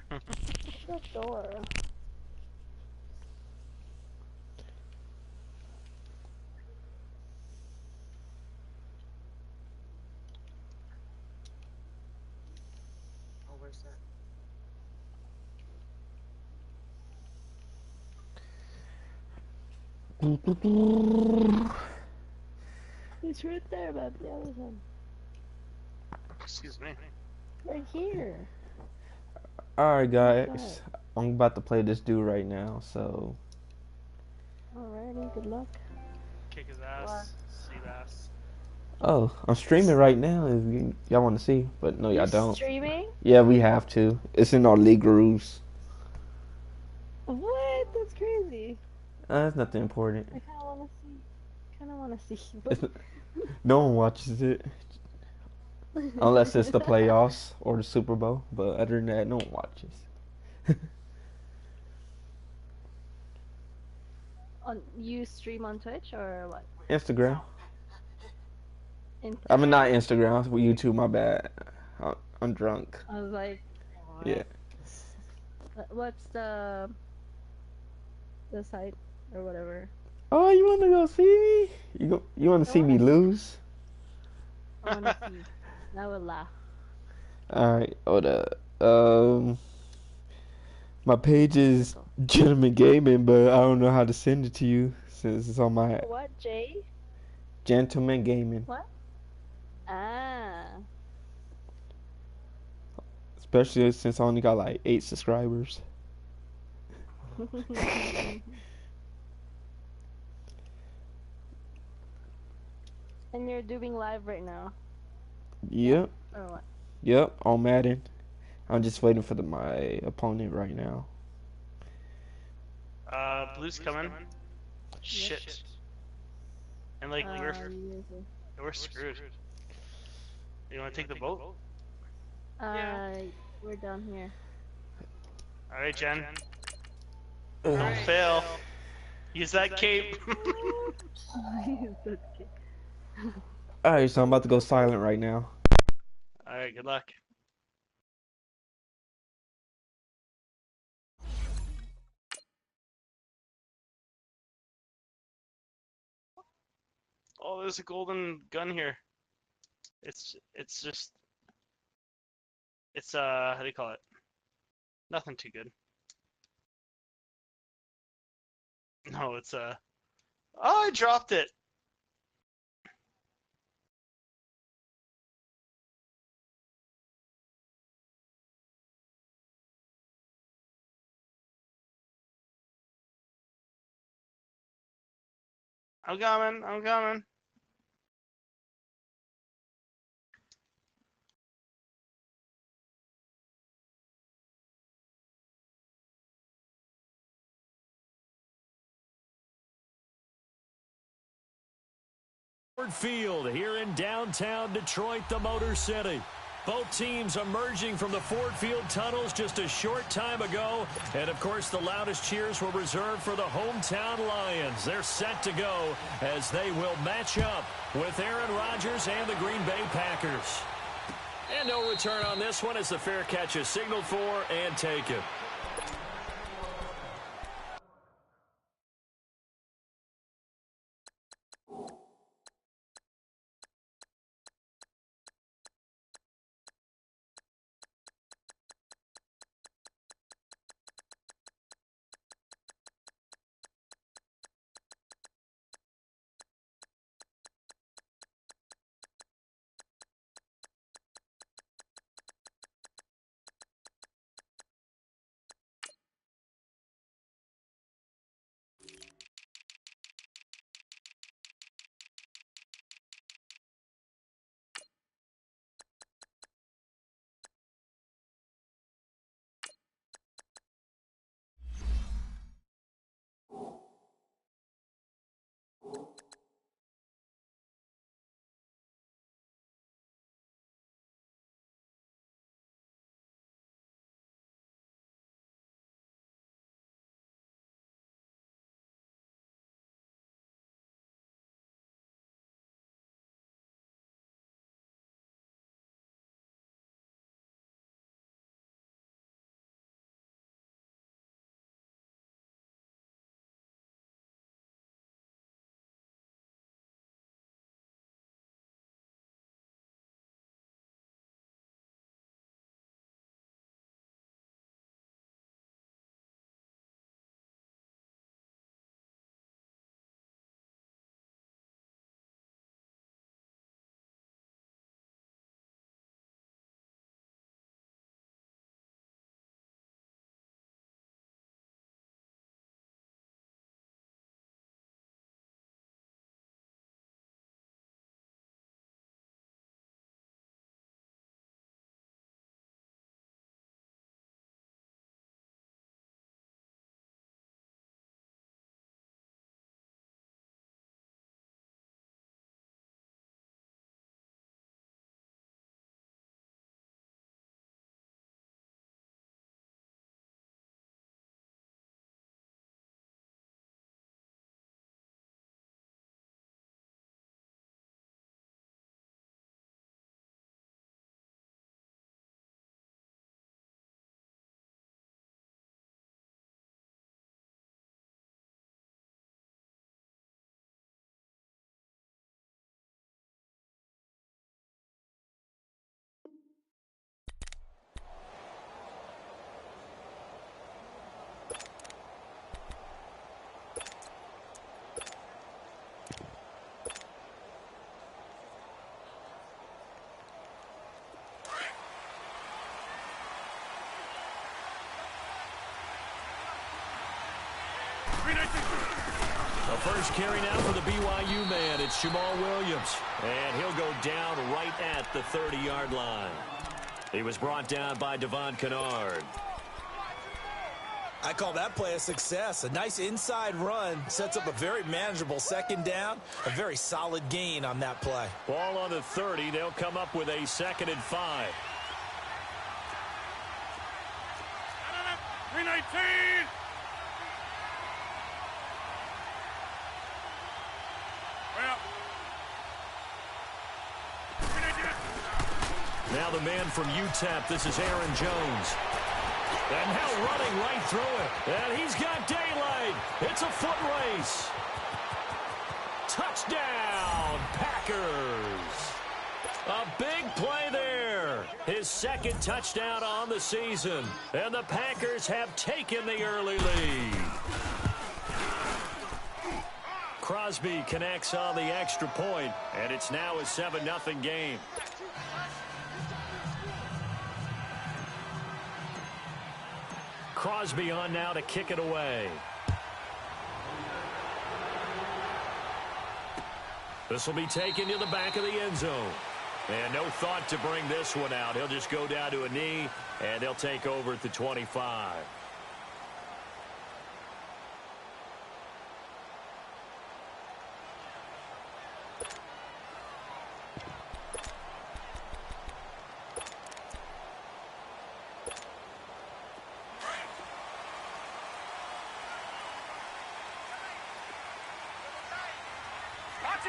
The door. Oh, where's that? It's right there, man. The other one. Excuse me. Right here. Alright, Go guys. ahead. I'm about to play this dude right now, so. Alrighty, good luck. Kick his What? ass. Sea bass. Oh, I'm streaming right now if y'all want to see, but no, You y'all don't. streaming? Yeah, we have to. It's in our league rules. What? That's crazy. It's nothing important. I kinda wanna see. Kinda wanna see. It's, no one watches it unless it's the playoffs or the Super Bowl. But other than that, no one watches. You stream on Twitch or what? Instagram. I mean, Instagram? not Instagram. YouTube. My bad. I'm drunk. I was like, Yeah. what? What's the site or whatever? Oh, you want to go see me? You want to I see me wanna see. lose? I wanna see. I will laugh. All right. Hold up. My page is Circle. Gentleman Gaming, but I don't know how to send it to you since it's on my What, Jay? Gentleman Gaming. What? Ah. Especially since I only got like 8 subscribers. And you're doing live right now? Yeah? Yep. Or what? Yep. On Madden. I'm just waiting for my opponent right now. Blue's coming. Yep. Shit. And like we're screwed. You want to take the boat? We're down here. All right, Jen. Ugh. Don't fail. Use that cape. Alright, so I'm about to go silent right now. All right. Good luck. Oh, there's a golden gun here. It's just it's how do you call it? Nothing too good. No, it's oh, I dropped it. I'm coming. I'm coming. Ford Field here in downtown Detroit, the Motor City. Both teams emerging from the Ford Field tunnels just a short time ago. And, of course, the loudest cheers were reserved for the hometown Lions. They're set to go as they will match up with Aaron Rodgers and the Green Bay Packers. And no return on this one as the fair catch is signaled for and taken. The first carry now for the BYU man. It's Jamal Williams. And he'll go down right at the 30-yard line. He was brought down by Devon Kennard. I call that play a success. A nice inside run sets up a very manageable second down. A very solid gain on that play. Ball on the 30. They'll come up with a 2nd and 5. 319. Now the man from UTEP, this is Aaron Jones. And now running right through it. And he's got daylight. It's a foot race. Touchdown, Packers. A big play there. His 2nd touchdown on the season. And the Packers have taken the early lead. Crosby connects on the extra point, and it's now a 7-0 game. Crosby on now to kick it away. This will be taken to the back of the end zone. And no thought to bring this one out. He'll just go down to a knee, and they'll take over at the 25.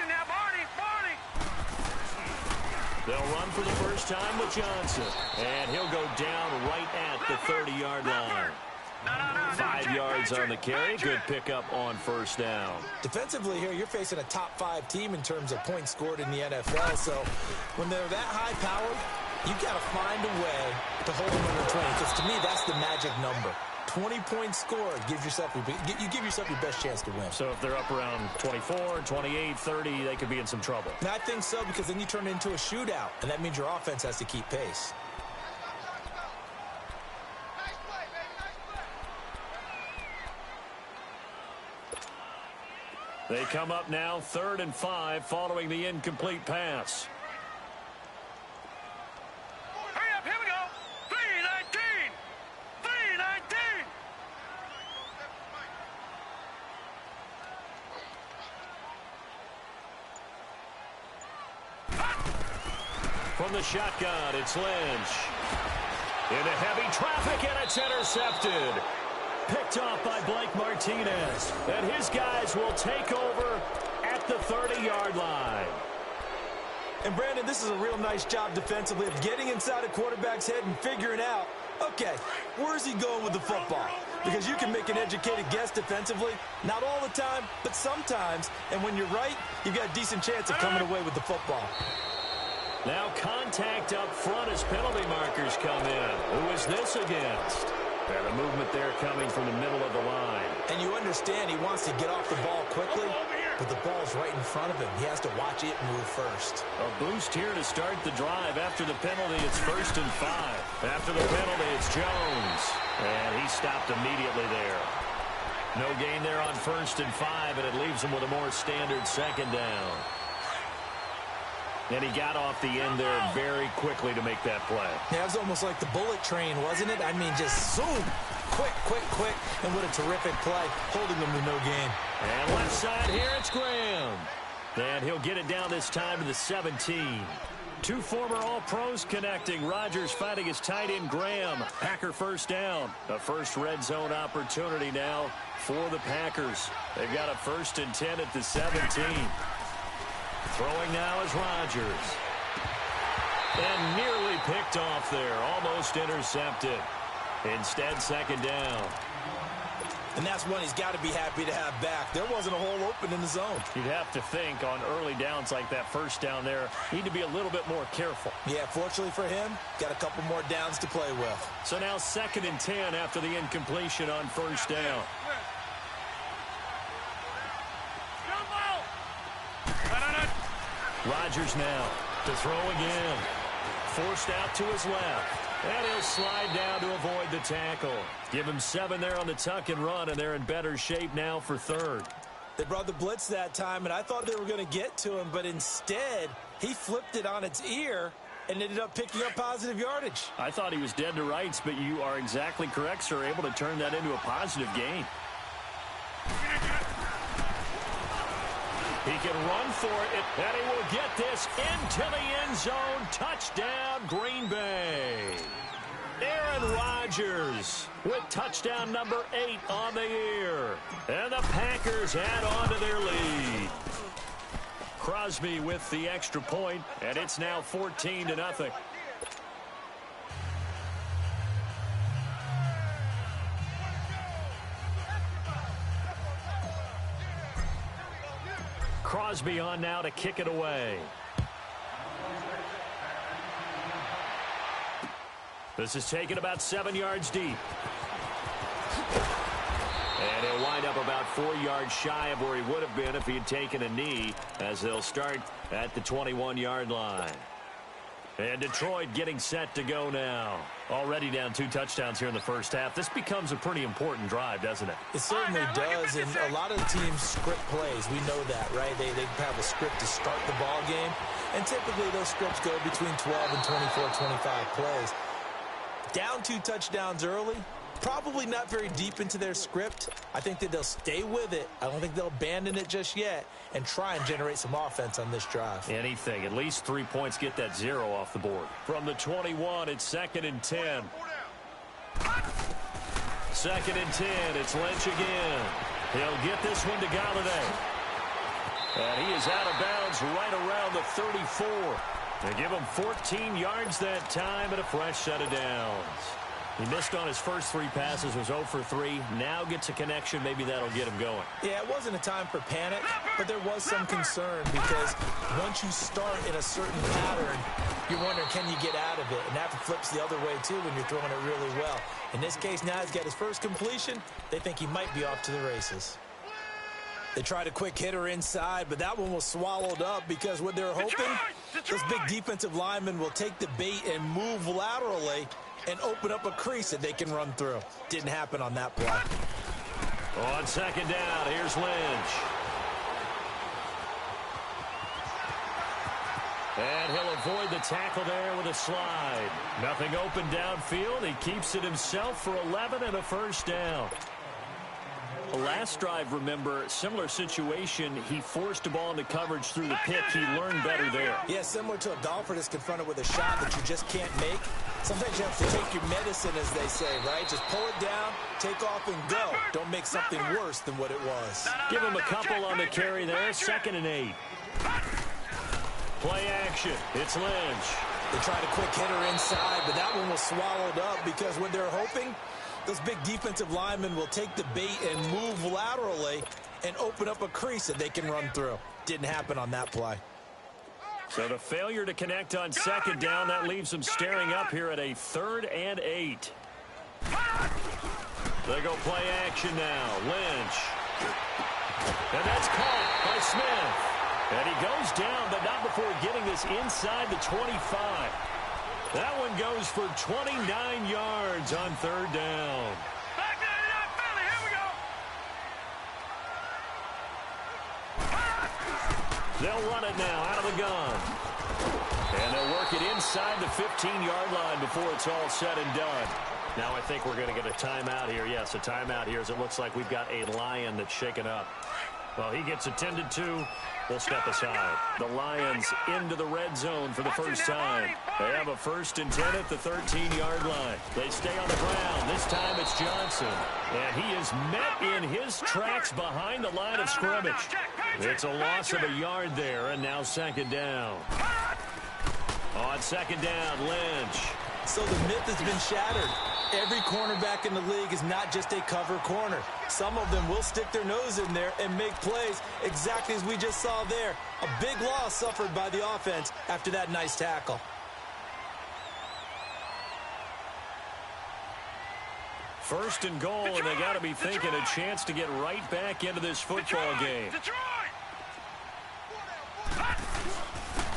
Now, Barney. They'll run for the first time with Johnson. And he'll go down right at the 30-yard line. 5 yards on the carry. Good pickup on first down. Defensively here, you're facing a top-5 team in terms of points scored in the NFL. So when they're that high-powered, you've got to find a way to hold them under 20. Because to me, that's the magic number. 20 points scored gives yourself you give yourself your best chance to win. So if they're up around 24, 28, 30, they could be in some trouble. And I think so, because then you turn it into a shootout, and that means your offense has to keep pace. They come up now 3rd and 5 following the incomplete pass. Hurry up, here we go. 319. 319. From the shotgun, it's Lynch. Into heavy traffic, and it's intercepted. Picked off by Blake Martinez. And his guys will take over at the 30-yard line. And, Brandon, this is a real nice job defensively of getting inside a quarterback's head and figuring out, okay, where's he going with the football? Because you can make an educated guess defensively, not all the time, but sometimes. And when you're right, you've got a decent chance of coming away with the football. Now contact up front as penalty markers come in. Who is this against? And the movement there coming from the middle of the line. And you understand he wants to get off the ball quickly, but the ball's right in front of him. He has to watch it move first. A boost here to start the drive. After the penalty, it's 1st and 5. After the penalty, it's Jones. And he stopped immediately there. No gain there on 1st and 5, and it leaves him with a more standard 2nd down. And he got off the end there very quickly to make that play. Yeah, it was almost like the bullet train, wasn't it? I mean, just zoom. Quick. And what a terrific play, holding them to no gain. And left side here, it's Graham. And he'll get it down this time to the 17. Two former All-Pros connecting. Rodgers fighting his tight end, Graham. Packer first down. The first red zone opportunity now for the Packers. They've got a 1st and 10 at the 17. Throwing now is Rodgers. And nearly picked off there. Almost intercepted. Instead, 2nd down. And that's one he's got to be happy to have back. There wasn't a hole open in the zone. You'd have to think on early downs like that first down there, need to be a little bit more careful. Yeah, fortunately for him, got a couple more downs to play with. So now 2nd and 10 after the incompletion on first down. Rodgers now to throw again. Forced out to his left. And he'll slide down to avoid the tackle. Give him 7 there on the tuck and run, and they're in better shape now for third. They brought the blitz that time, and I thought they were going to get to him, but instead, he flipped it on its ear and ended up picking up positive yardage. I thought he was dead to rights, but you are exactly correct, sir. Able to turn that into a positive gain. He can run for it, and he will get this into the end zone. Touchdown, Green Bay. Aaron Rodgers with touchdown number 8 on the year. And the Packers add on to their lead. Crosby with the extra point, and it's now 14-0. Crosby on now to kick it away. This is taken about 7 yards deep. And he'll wind up about 4 yards shy of where he would have been if he had taken a knee, as they'll start at the 21-yard line. And Detroit getting set to go now. Already down 2 touchdowns here in the first half. This becomes a pretty important drive, doesn't it? It certainly does, and a lot of teams script plays. We know that, right? They have a script to start the ball game, and typically those scripts go between 12 and 24, 25 plays. Down 2 touchdowns early, probably not very deep into their script. I think that they'll stay with it. I don't think they'll abandon it just yet and try and generate some offense on this drive. Anything. At least 3 points, get that 0 off the board. From the 21, it's 2nd and 10. 2nd and 10. It's Lynch again. He'll get this one to Galladay. And he is out of bounds right around the 34. They give him 14 yards that time and a fresh set of downs. He missed on his first 3 passes, was 0 for 3. Now gets a connection. Maybe that'll get him going. Yeah, it wasn't a time for panic, but there was some concern because once you start in a certain pattern, you're wondering, can you get out of it? And that flips the other way, too, when you're throwing it really well. In this case, now he's got his first completion. They think he might be off to the races. They tried a quick hitter inside, but that one was swallowed up because what they're hoping, those big defensive linemen will take the bait and move laterally and open up a crease that they can run through. Didn't happen on that play. On 2nd down, here's Lynch. And he'll avoid the tackle there with a slide. Nothing open downfield. He keeps it himself for 11 and a first down. Last drive, remember, similar situation. He forced a ball into coverage through the pick. He learned better there. Yeah, similar to a golfer that's confronted with a shot that you just can't make. Sometimes you have to take your medicine, as they say, right? Just pull it down, take off, and go. Don't make something worse than what it was. Give him a couple on the carry there. 2nd and 8. Play action. It's Lynch. They tried a quick hitter inside, but that one was swallowed up because what they're hoping, those big defensive linemen will take the bait and move laterally and open up a crease that they can run through. Didn't happen on that play. So the failure to connect on 2nd down, that leaves them staring up here at a 3rd and 8. They go play action now. Lynch. And that's caught by Smith. And he goes down, but not before getting this inside the 25. That one goes for 29 yards on 3rd down. Back to the Philly. Here we go. They'll run it now out of the gun. And they'll work it inside the 15-yard line before it's all said and done. Now I think we're going to get a timeout here. Yes, a timeout here as it looks like we've got a Lion that's shaken up. Well, he gets attended to. We'll step aside. The Lions into the red zone for the first time. They have a 1st and 10 at the 13-yard line. They stay on the ground. This time it's Johnson. And he is met in his tracks behind the line of scrimmage. It's a loss of a yard there, and now 2nd down. On 2nd down, Lynch. So the myth has been shattered. Every cornerback in the league is not just a cover corner. Some of them will stick their nose in there and make plays exactly as we just saw there. A big loss suffered by the offense after that nice tackle. First and goal, and they got to be thinking a chance to get right back into this football game.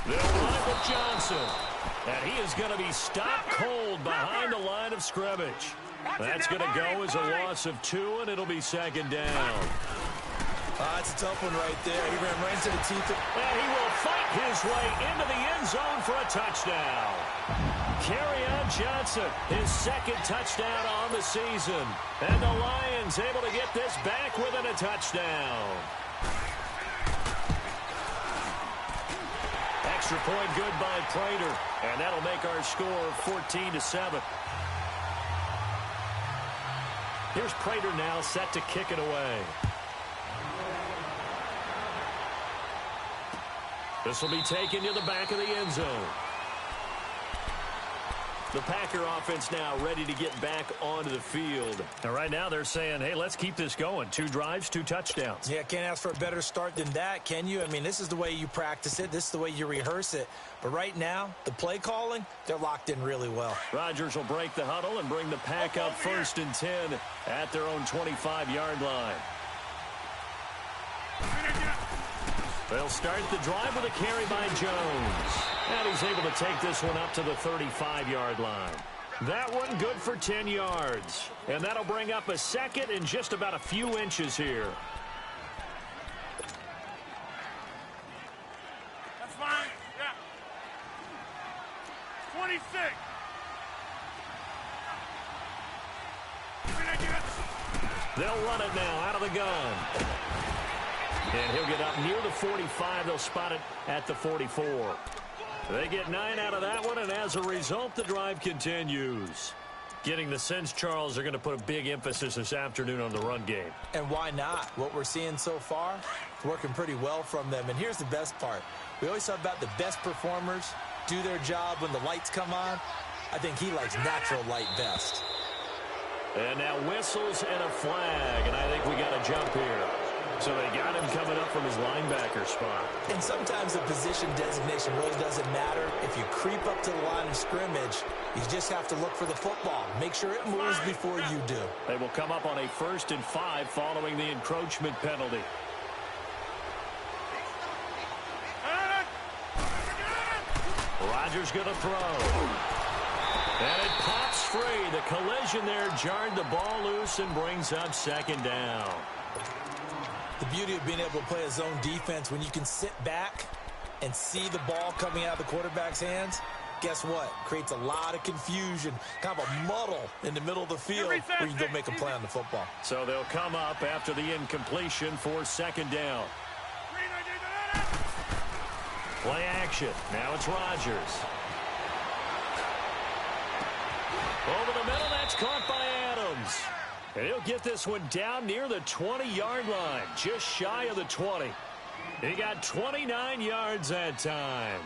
They'll run it with Johnson. And he is going to be stopped cold behind the line of scrimmage. That's going to go as a loss of 2, and it'll be second down. That's a tough one right there. He ran right into the teeth. And he will fight his way into the end zone for a touchdown. Kerryon Johnson, his second touchdown on the season. And the Lions able to get this back within a touchdown. Extra point good by Prater. And that'll make our score 14-7. Here's Prater now set to kick it away. This will be taken to the back of the end zone. The Packer offense now ready to get back onto the field. And right now they're saying, hey, let's keep this going. 2 drives, 2 touchdowns. Yeah, can't ask for a better start than that, can you? I mean, this is the way you practice it. This is the way you rehearse it. But right now, the play calling, they're locked in really well. Rodgers will break the huddle and bring the Pack up 1st and 10 at their own 25-yard line. They'll start the drive with a carry by Jones. And he's able to take this one up to the 35-yard line. That one good for 10 yards. And that'll bring up a second and just about a few inches here. That's fine. Yeah. 26. They'll run it now out of the gun. And he'll get up near the 45. They'll spot it at the 44. They get 9 out of that one, and as a result, the drive continues. Getting the sense, Charles, they're going to put a big emphasis this afternoon on the run game. And why not? What we're seeing so far is working pretty well from them. And here's the best part. We always talk about the best performers do their job when the lights come on. I think he likes natural light best. And now whistles and a flag, and I think we got a jump here. So they got him coming up from his linebacker spot. And sometimes the position designation really doesn't matter. If you creep up to the line of scrimmage, you just have to look for the football. Make sure it moves before you do. They will come up on a 1st and 5 following the encroachment penalty. Rodgers going to throw. And it pops free. The collision there jarred the ball loose and brings up second down. The beauty of being able to play a zone defense when you can sit back and see the ball coming out of the quarterback's hands, guess what? Creates a lot of confusion, kind of a muddle in the middle of the field where you can go make a play on the football. So they'll come up after the incompletion for second down. Play action. Now it's Rodgers. Over the middle, that's caught by Adams. And he'll get this one down near the 20-yard line, just shy of the 20. He got 29 yards that time.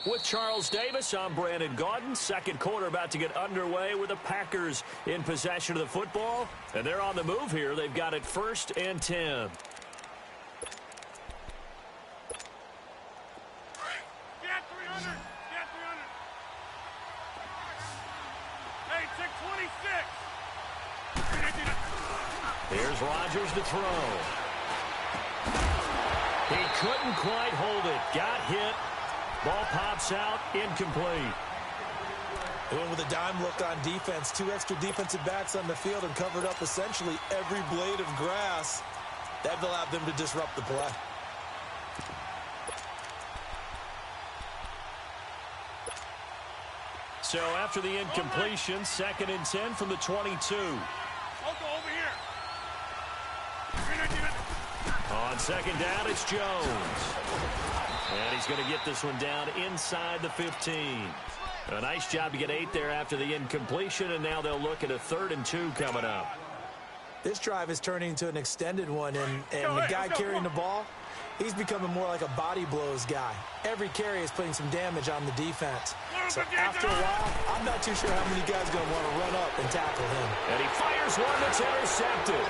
With Charles Davis, I'm Brandon Gaudin. Second quarter about to get underway with the Packers in possession of the football. And they're on the move here. They've got it 1st and 10. Here's Rodgers to throw. He couldn't quite hold it. Got hit. Ball pops out. Incomplete. They went with a dime look on defense. 2 extra defensive backs on the field and covered up essentially every blade of grass. That allowed them to disrupt the play. So after the incompletion, 2nd and 10 from the 22. On second down, it's Jones. And he's going to get this one down inside the 15. A nice job to get 8 there after the incompletion, and now they'll look at a 3rd and 2 coming up. This drive is turning into an extended one, and the guy carrying the ball, he's becoming more like a body blows guy. Every carry is putting some damage on the defense. So after a while, I'm not too sure how many guys are going to want to run up and tackle him. And he fires one that's intercepted.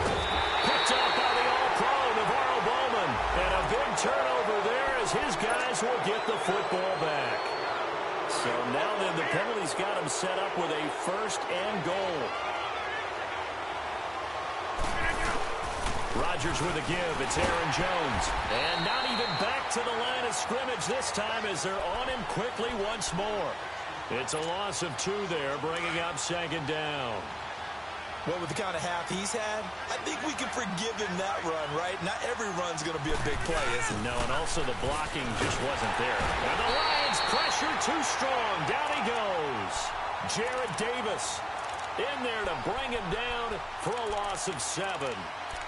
Picked up by the All-Pro, Navarro Bowman. And a big turnover there as his guys will get the football back. So now then the penalty's got him set up with a 1st and goal. Rodgers with a give. It's Aaron Jones. And not even back to the line of scrimmage this time as they're on him quickly once more. It's a loss of 2 there, bringing up second down. Well, with the kind of half he's had, I think we can forgive him that run, right? Not every run's going to be a big play, is it? No, and also the blocking just wasn't there. And the Lions pressure too strong. Down he goes. Jarrett Davis in there to bring him down for a loss of 7.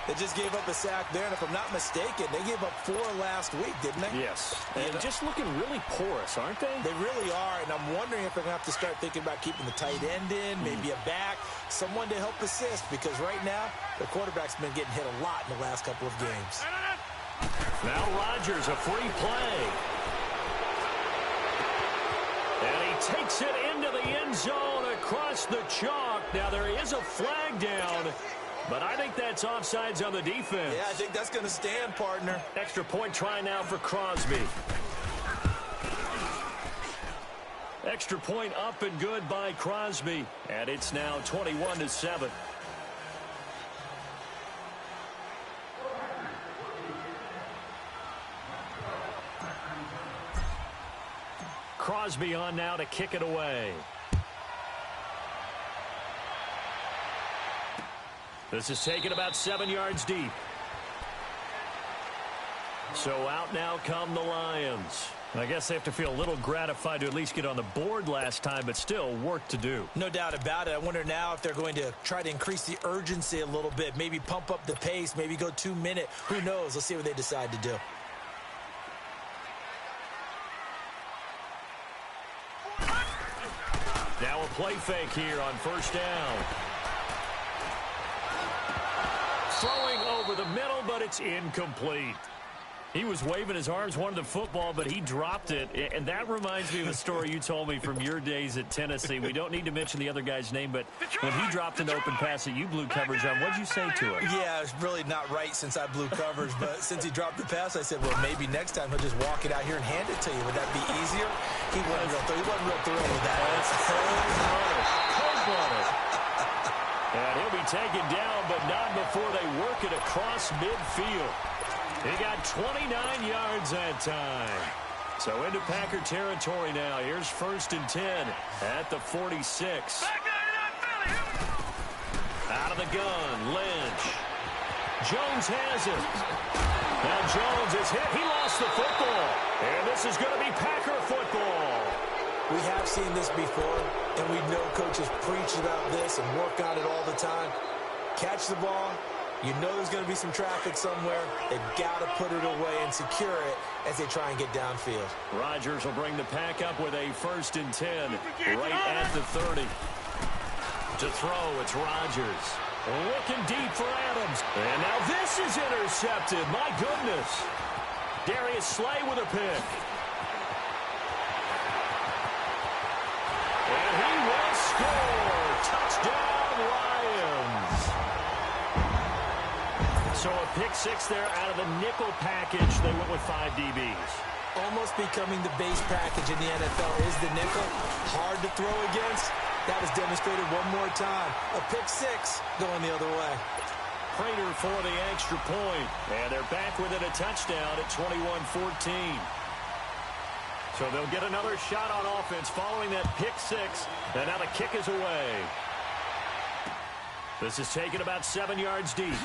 They just gave up a sack there, and if I'm not mistaken, they gave up 4 last week, didn't they? Yes. And just looking really porous, aren't they? They really are, and I'm wondering if they're going to have to start thinking about keeping the tight end in, maybe a back, someone to help assist, because right now, the quarterback's been getting hit a lot in the last couple of games. Now Rodgers, a free play. And he takes it into the end zone across the chalk. Now there is a flag down, but I think that's offsides on the defense. Yeah, I think that's going to stand, partner. Extra point try now for Crosby. Extra point up and good by Crosby. And it's now 21-7. Crosby on now to kick it away. This is taken about 7 yards deep. So out now come the Lions. I guess they have to feel a little gratified to at least get on the board last time, but still work to do. No doubt about it. I wonder now if they're going to try to increase the urgency a little bit, maybe pump up the pace, maybe go 2 minute. Who knows? Let's see what they decide to do. Now a play fake here on first down. Throwing over the middle, but it's incomplete. He was waving his arms, wanted the football, but he dropped it. And that reminds me of a story you told me from your days at Tennessee. We don't need to mention the other guy's name, but when he dropped an open pass that you blew coverage on, what'd you say to him? Yeah, it's really not right since I blew coverage, but since he dropped the pass, I said, well, maybe next time he'll just walk it out here and hand it to you. Would that be easier? He wasn't real thrilled with that. That's cold-blooded. And he'll be taken down, but not before they work it across midfield. He got 29 yards that time. So into Packer territory now. Here's 1st and 10 at the 46. Out of the gun, Lynch. Jones has it. Now Jones is hit. He lost the football. And this is going to be Packer football. We have seen this before, and we know coaches preach about this and work on it all the time. Catch the ball. You know there's going to be some traffic somewhere. They've got to put it away and secure it as they try and get downfield. Rodgers will bring the pack up with a 1st and 10 right at the 30. To throw, it's Rodgers. Looking deep for Adams. And now this is intercepted. My goodness. Darius Slay with a pick. And he will score. Touchdown, Lions. So a pick 6 there out of the nickel package. They went with 5 DBs. Almost becoming the base package in the NFL is the nickel. Hard to throw against. That was demonstrated one more time. A pick 6 going the other way. Prater for the extra point. And they're back within a touchdown at 21-14. So they'll get another shot on offense following that pick 6. And now the kick is away. This is taken about 7 yards deep.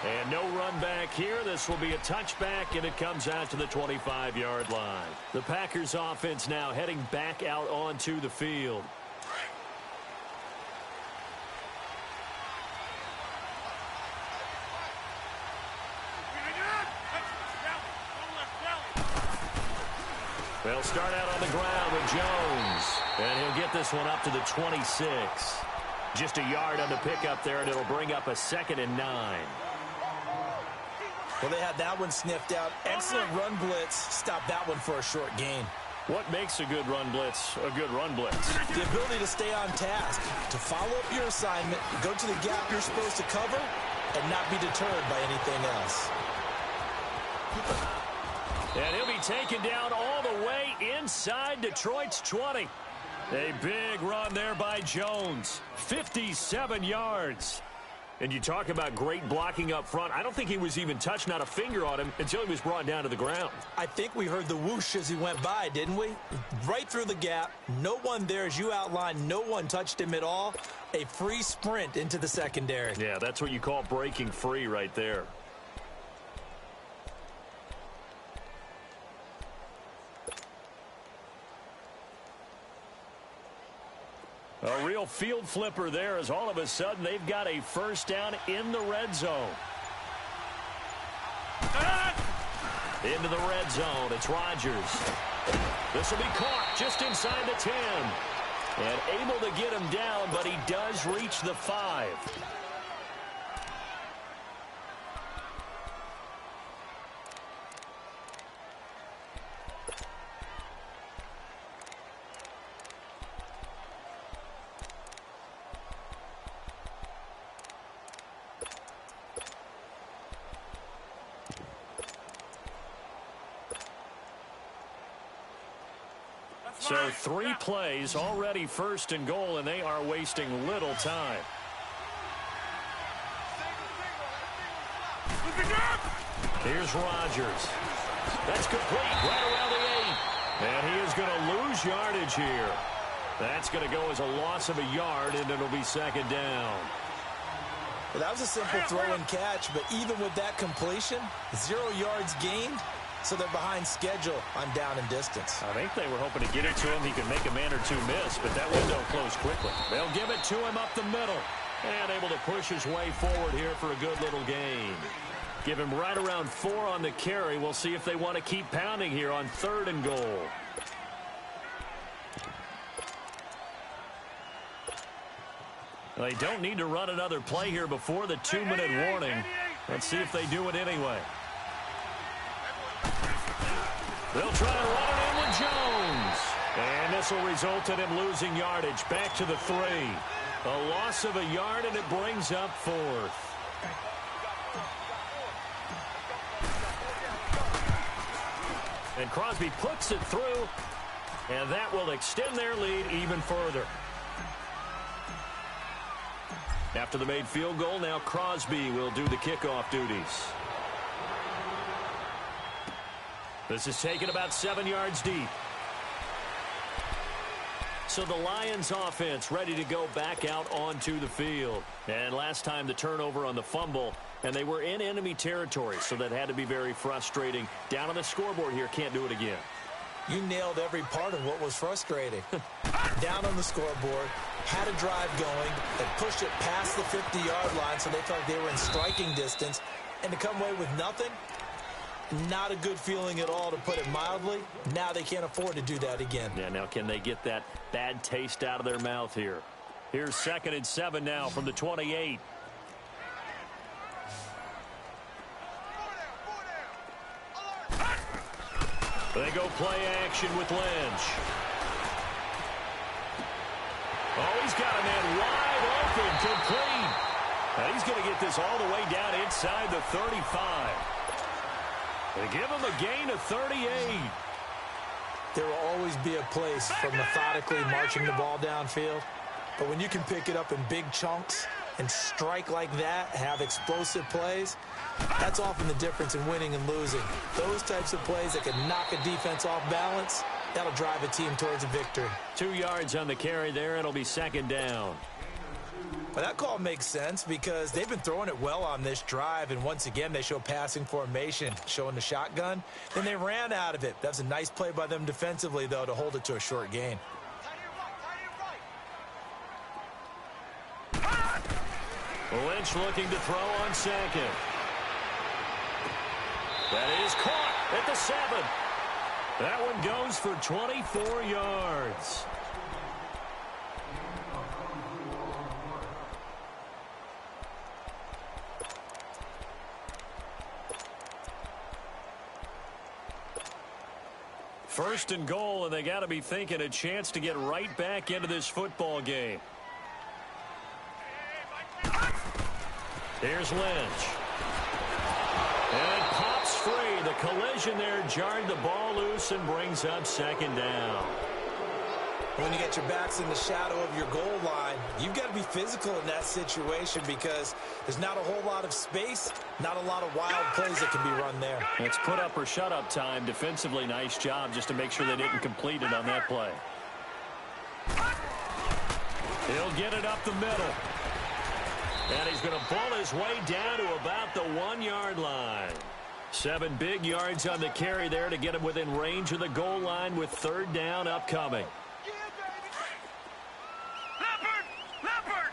And no run back here. This will be a touchback, and it comes out to the 25-yard line. The Packers offense now heading back out onto the field. They'll start out on the ground with Jones. And he'll get this one up to the 26. Just a yard on the pickup there, and it'll bring up a 2nd and 9. Well, they had that one sniffed out. Excellent run blitz. Stop that one for a short gain. What makes a good run blitz a good run blitz? The ability to stay on task, to follow up your assignment, go to the gap you're supposed to cover, and not be deterred by anything else. And he'll be taken down all the way inside Detroit's 20. A big run there by Jones. 57 yards. And you talk about great blocking up front. I don't think he was even touched, not a finger on him, until he was brought down to the ground. I think we heard the whoosh as he went by, didn't we? Right through the gap. No one there, as you outlined. No one touched him at all. A free sprint into the secondary. Yeah, that's what you call breaking free right there. A real field flipper there as all of a sudden they've got a first down in the red zone. Into the red zone, it's Rodgers. This will be caught just inside the 10. And able to get him down, but he does reach the 5. So 3 plays, already first and goal, and they are wasting little time. Here's Rodgers. That's complete right around the 8. And he is going to lose yardage here. That's going to go as a loss of a yard, and it'll be second down. Well, that was a simple throw and catch, but even with that completion, 0 yards gained. So they're behind schedule on down and distance. I think they were hoping to get it to him. He could make a man or two miss, but that window closed quickly. They'll give it to him up the middle. And able to push his way forward here for a good little gain. Give him right around 4 on the carry. We'll see if they want to keep pounding here on 3rd and goal. They don't need to run another play here before the 2-minute warning. Let's see if they do it anyway. They'll try to run it in with Jones. And this will result in him losing yardage back to the 3. A loss of a yard, and it brings up 4th. And Crosby puts it through, and that will extend their lead even further. After the made field goal, now Crosby will do the kickoff duties. This is taken about 7 yards deep. So the Lions offense ready to go back out onto the field. And last time the turnover on the fumble, and they were in enemy territory, so that had to be very frustrating. Down on the scoreboard here, can't do it again. You nailed every part of what was frustrating. Down on the scoreboard, had a drive going, they pushed it past the 50-yard line, so they felt they were in striking distance, and to come away with nothing, not a good feeling at all, to put it mildly. Now they can't afford to do that again. Yeah, now can they get that bad taste out of their mouth here? Here's 2nd and 7 now from the 28. They go play action with Lynch. Oh, he's got a man wide open, complete. And he's going to get this all the way down inside the 35. They give him a gain of 38. There will always be a place for methodically marching the ball downfield. But when you can pick it up in big chunks and strike like that, have explosive plays, that's often the difference in winning and losing. Those types of plays that can knock a defense off balance, that'll drive a team towards a victory. 2 yards on the carry there. It'll be second down. Well, that call makes sense because they've been throwing it well on this drive, and once again they show passing formation, showing the shotgun. Then they ran out of it. That's a nice play by them defensively, though, to hold it to a short gain. Lynch looking to throw on 2nd. That is caught at the 7. That one goes for 24 yards. First and goal, and they got to be thinking a chance to get right back into this football game. Here's Lynch. And it pops free. The collision there jarred the ball loose and brings up second down. When you get your backs in the shadow of your goal line, you've got to be physical in that situation because there's not a whole lot of space, not a lot of wild plays that can be run there. It's put up or shut up time. Defensively, nice job just to make sure they didn't complete it on that play. He'll get it up the middle. And he's going to pull his way down to about the 1-yard line. 7 big yards on the carry there to get him within range of the goal line with 3rd down upcoming. Leopard!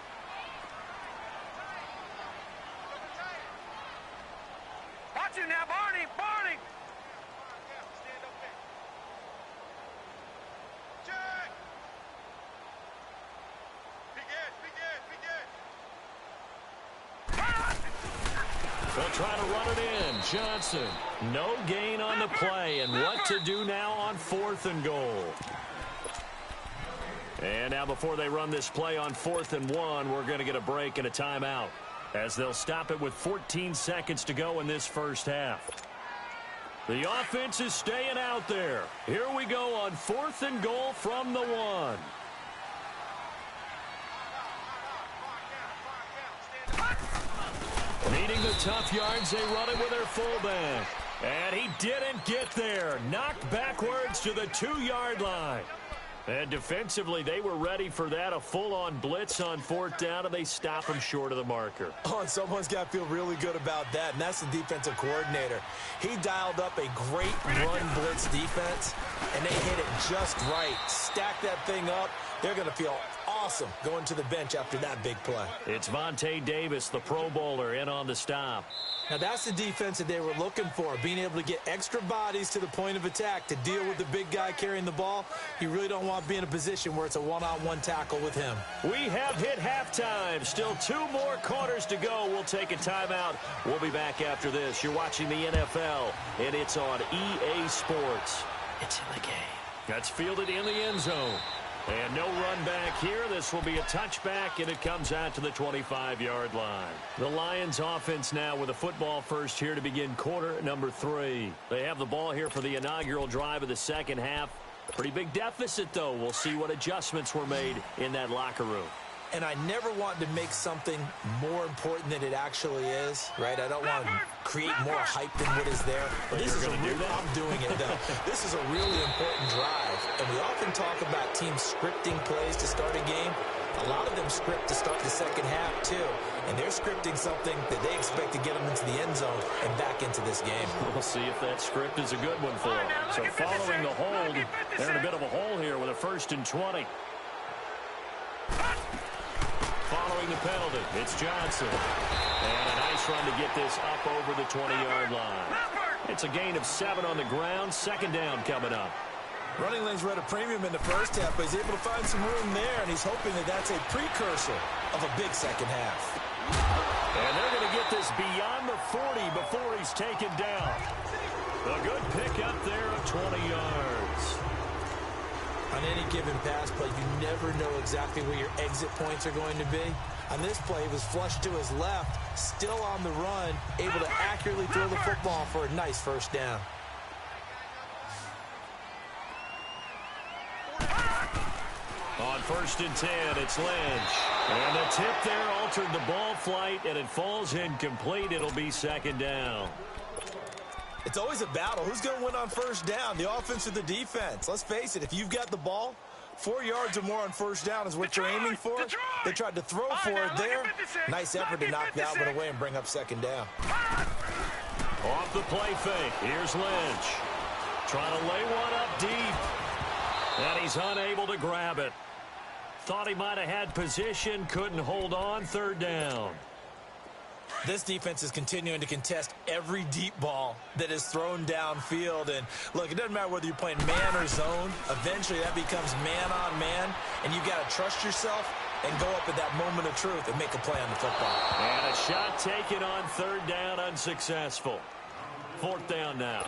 Watch him now, Barney! Stand up there. Check! Be good. They'll try to run it in. Johnson, no gain on the play. And what to do now on 4th and goal. And now before they run this play on 4th and 1, we're going to get a break and a timeout as they'll stop it with 14 seconds to go in this first half. The offense is staying out there. Here we go on 4th and goal from the 1. Needing the tough yards, they run it with their fullback. And he didn't get there. Knocked backwards to the 2-yard line. And defensively, they were ready for that. A full-on blitz on 4th down, and they stop him short of the marker. Oh, and someone's got to feel really good about that, and that's the defensive coordinator. He dialed up a great run blitz defense, and they hit it just right. Stack that thing up. They're going to feel awesome going to the bench after that big play. It's Vontae Davis, the Pro Bowler, in on the stop. Now, that's the defense that they were looking for, being able to get extra bodies to the point of attack to deal with the big guy carrying the ball. You really don't want to be in a position where it's a one-on-one tackle with him. We have hit halftime. Still 2 more quarters to go. We'll take a timeout. We'll be back after this. You're watching the NFL, and it's on EA Sports. It's in the game. That's fielded in the end zone. And no run back here. This will be a touchback, and it comes out to the 25-yard line. The Lions offense now with a football first here to begin quarter number 3. They have the ball here for the inaugural drive of the second half. Pretty big deficit, though. We'll see what adjustments were made in that locker room. And I never want to make something more important than it actually is, right? I don't want to create more hype than what is there. But this is a real, I'm doing it, though. This is a really important drive. And we often talk about teams scripting plays to start a game. A lot of them script to start the second half, too. And they're scripting something that they expect to get them into the end zone and back into this game. We'll see if that script is a good one for them. So following the hold, they're in a bit of a hole here with a 1st and 20. Following the penalty, it's Johnson. And a nice run to get this up over the 20-yard line. It's a gain of 7 on the ground. 2nd down coming up. Running lanes were at a premium in the first half, but he's able to find some room there, and he's hoping that that's a precursor of a big second half. And they're going to get this beyond the 40 before he's taken down. A good pick up there of 20 yards. On any given pass play, you never know exactly where your exit points are going to be. On this play, he was flushed to his left, still on the run, able to accurately throw the football for a nice 1st down. On 1st and 10, it's Lynch. And the tip there altered the ball flight, and it falls incomplete. It'll be 2nd down. It's always a battle. Who's going to win on 1st down, the offense or the defense? Let's face it, if you've got the ball, 4 yards or more on 1st down is what you're aiming for. They tried to throw for it there. Nice effort to knock that one away and bring up 2nd down. Off the play fake, here's Lynch. Trying to lay one up deep. And he's unable to grab it. Thought he might have had position, couldn't hold on. 3rd down. This defense is continuing to contest every deep ball that is thrown downfield. And, look, it doesn't matter whether you're playing man or zone. Eventually, that becomes man-on-man, and you've got to trust yourself and go up at that moment of truth and make a play on the football. And a shot taken on 3rd down, unsuccessful. 4th down now.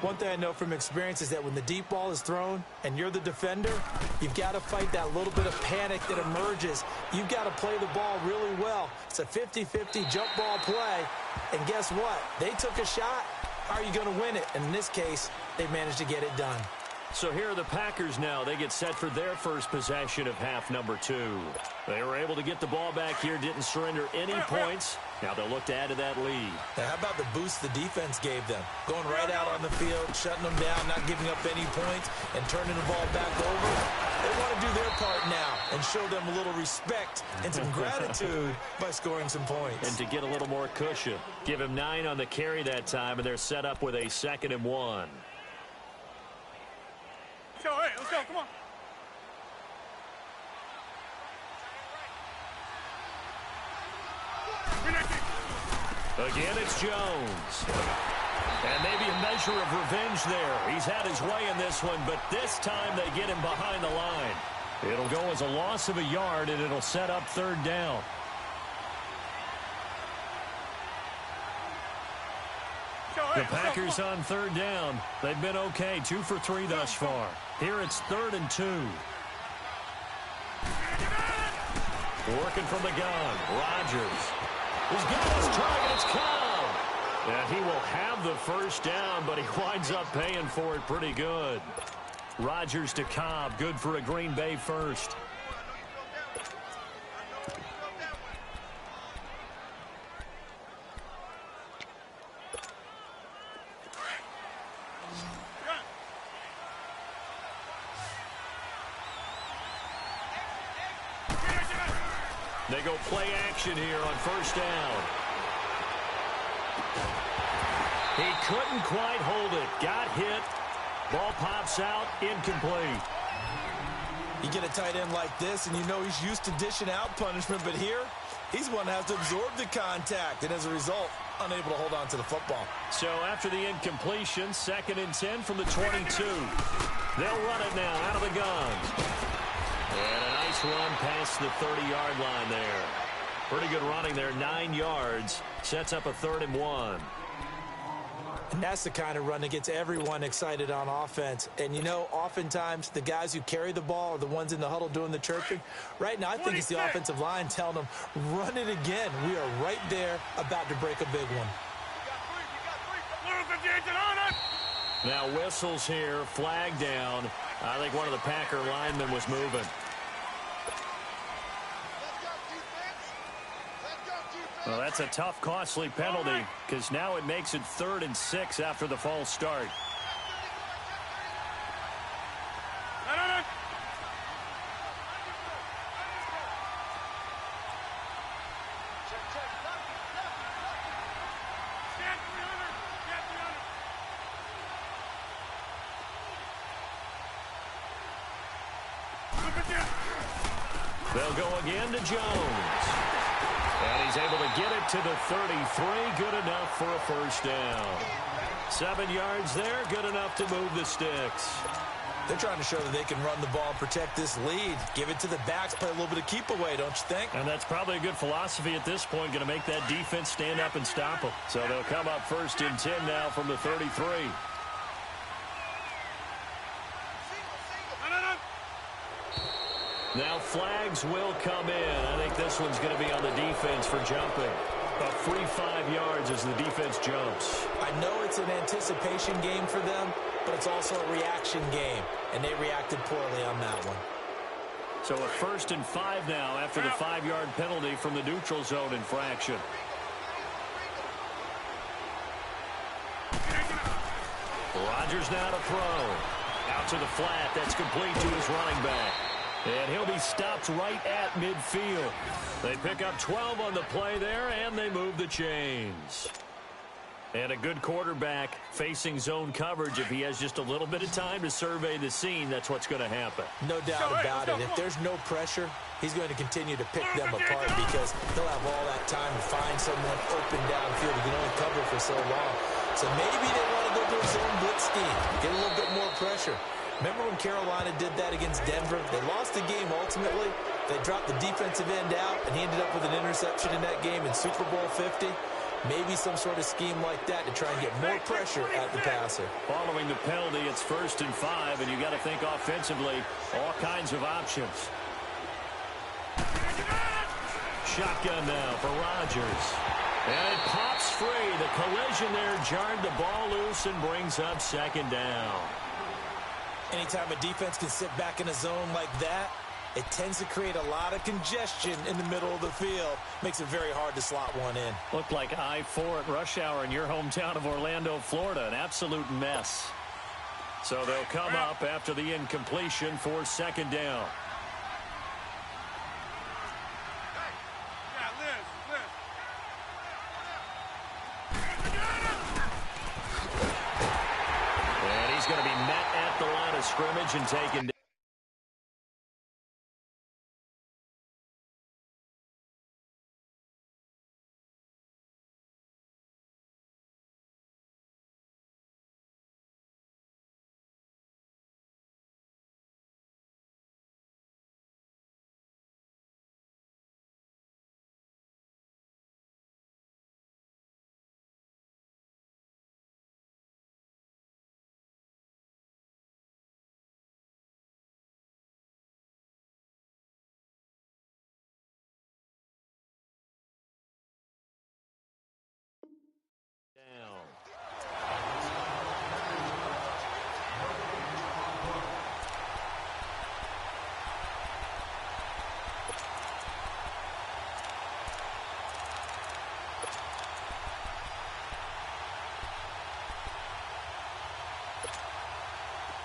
One thing I know from experience is that when the deep ball is thrown and you're the defender, you've got to fight that little bit of panic that emerges. You've got to play the ball really well. It's a 50-50 jump ball play. And guess what? They took a shot. Are you going to win it? And in this case, they managed to get it done. So here are the Packers now. They get set for their first possession of half number 2. They were able to get the ball back here, didn't surrender any points. Now they'll look to add to that lead. Now, how about the boost the defense gave them? Going right out on the field, shutting them down, not giving up any points, and turning the ball back over. They want to do their part now and show them a little respect and some gratitude by scoring some points. And to get a little more cushion. Give him 9 on the carry that time, and they're set up with a 2nd and 1. Let's go, come on. Again, it's Jones. And maybe a measure of revenge there. He's had his way in this one, but this time they get him behind the line. It'll go as a loss of a yard, and it'll set up 3rd down. The Packers on 3rd down. They've been okay, 2 for 3 thus far. Here it's 3rd and 2. Working from the gun, Rodgers. He's got his target, it's Cobb. And he will have the 1st down, but he winds up paying for it pretty good. Rodgers to Cobb, good for a Green Bay 1st. They go play action here on 1st down. He couldn't quite hold it. Got hit. Ball pops out. Incomplete. You get a tight end like this, and you know he's used to dishing out punishment, but here, he's one that has to absorb the contact, and as a result, unable to hold on to the football. So after the incompletion, 2nd and 10 from the 22. They'll run it now out of the gun. And a nice run past the 30-yard line there. Pretty good running there, 9 yards. Sets up a 3rd and 1. And that's the kind of run that gets everyone excited on offense. And, you know, oftentimes the guys who carry the ball are the ones in the huddle doing the chirping. Right now, I think it's the offensive line telling them, run it again. We are right there about to break a big one. Now whistles here, flag down. I think one of the Packer linemen was moving. Well, that's a tough, costly penalty because now it makes it 3rd and 6 after the false start. They'll go again to Jones. And he's able to get it to the 33. Good enough for a 1st down. 7 yards there. Good enough to move the sticks. They're trying to show that they can run the ball, protect this lead. Give it to the backs, play a little bit of keep away, don't you think? And that's probably a good philosophy at this point. Going to make that defense stand up and stop them. So they'll come up 1st and 10 now from the 33. Now flags will come in. I think this one's going to be on the defense for jumping. A free 5 yards as the defense jumps. I know it's an anticipation game for them, but it's also a reaction game, and they reacted poorly on that one. So a 1st and 5 now after the 5-yard penalty from the neutral zone infraction. Rodgers now to throw. Out to the flat. That's complete to his running back. And he'll be stopped right at midfield. They pick up 12 on the play there, and they move the chains. And a good quarterback facing zone coverage. If he has just a little bit of time to survey the scene, that's what's going to happen. No doubt about it. If there's no pressure, he's going to continue to pick them apart because he'll have all that time to find someone open downfield. He can only cover for so long. So maybe they want to go to a zone blitz scheme, get a little bit more pressure. Remember when Carolina did that against Denver? They lost the game ultimately. They dropped the defensive end out, and he ended up with an interception in that game in Super Bowl 50. Maybe some sort of scheme like that to try and get more pressure at the passer. Following the penalty, it's 1st and 5, and you got to think offensively, all kinds of options. Shotgun now for Rodgers. And it pops free. The collision there jarred the ball loose and brings up 2nd down. Anytime a defense can sit back in a zone like that, it tends to create a lot of congestion in the middle of the field. Makes it very hard to slot one in. Looked like I-4 at rush hour in your hometown of Orlando, Florida. An absolute mess. So they'll come up after the incompletion for second down. And he's going to be met at the line of scrimmage and taken down.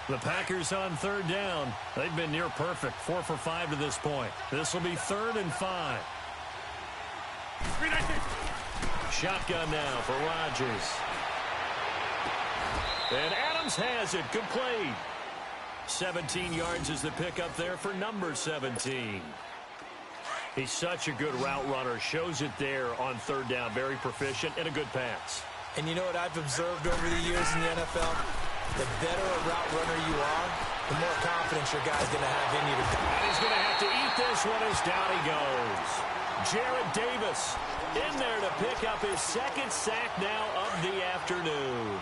The Packers on third down. They've been near perfect, 4 for 5 to this point. This will be 3rd and 5. Shotgun now for Rodgers. And Adams has it, complete. 17 yards is the pickup there for number 17. He's such a good route runner. Shows it there on third down. Very proficient and a good pass. And you know what I've observed over the years in the NFL? The better a route runner you are, the more confidence your guy's going to have in you. And he's going to have to eat this one as down he goes. Jarrett Davis in there to pick up his 2nd sack now of the afternoon.